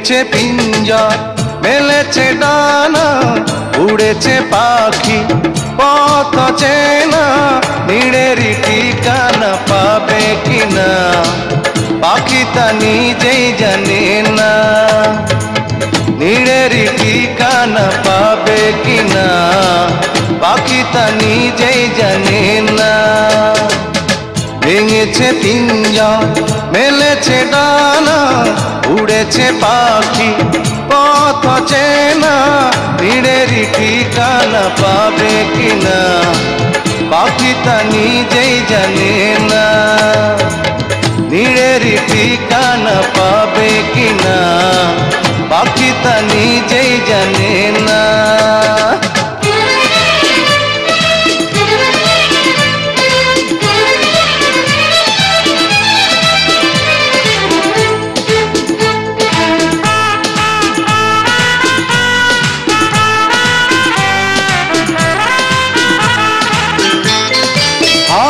ভেঙেছে পিঞ্জর মেলেছে ডানা উড়েছে পাখি পথ চেনা নীড়েরই ঠিকানা পাবে কিনা পাখি তা নিজেই জানে না নীড়েরই ঠিকানা পাবে কিনা পাখি তা নিজেই জানে না ভেঙেছে পিঞ্জর মেলেছে ডানা উড়েছে পাখি পথ চেনা নীড়েরই ঠিকানা পাবে কিনা পাখি তা নিজেই জানে না নীড়েরই ঠিকানা পাবে কিনা পাখি তা নিজেই জানে না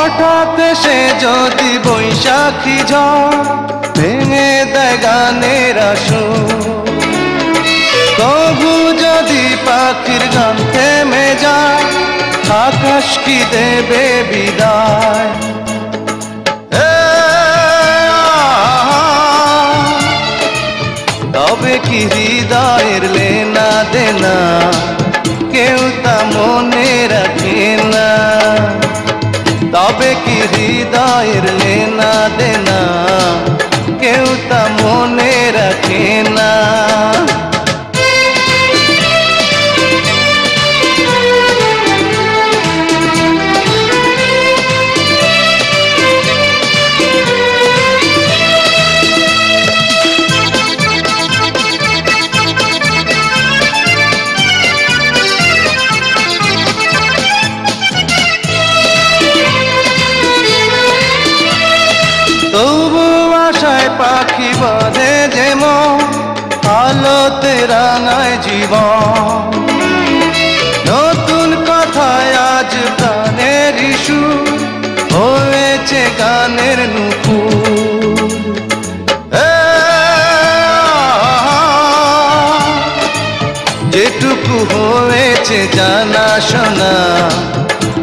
হঠাৎ সে যদি বৈশাখী ঝড় ভেঙে দেয় গানের সুর তবু যদি পাখির গান থেমে যায় আকাশ কি দেবে বিদায় তবে কি হৃদয়ের লেনা দেনা কেউ তা মনে রাখে না তবে কি হৃদয়ের লেনা দেনা কেউ তা মনে রাখে না তবু আশায় পাখি বাঁধে যেমন আলোতে রাঙায় জীবন নতুন কথায় আজ প্রাণের সুর হয়েছে গানের নুপুর যেটুকু হয়েছে জানা শোনা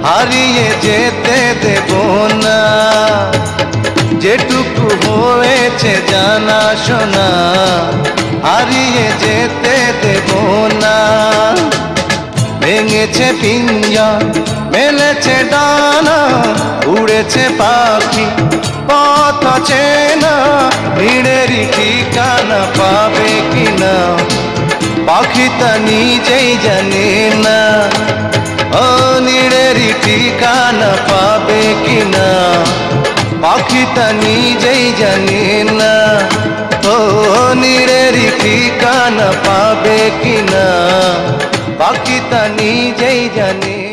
হারিয়ে যেতে দেব না যেটুকু হয়েছে জানা শোনা হারিয়ে যেতে দেব না ভেঙেছে পিঞ্জর মেলেছে ডানা উড়েছে পাখি পথ চেনা নীড়েরই ঠিকানা পাবে কিনা পাখি তা নিজেই জানে না ও নীড়েরই ঠিকানা পাবে কিনা পাখি তা নিজেই জানে না ও নীড়েরই ঠিকানা পাবে কিনা পাখি তা নিজেই জানে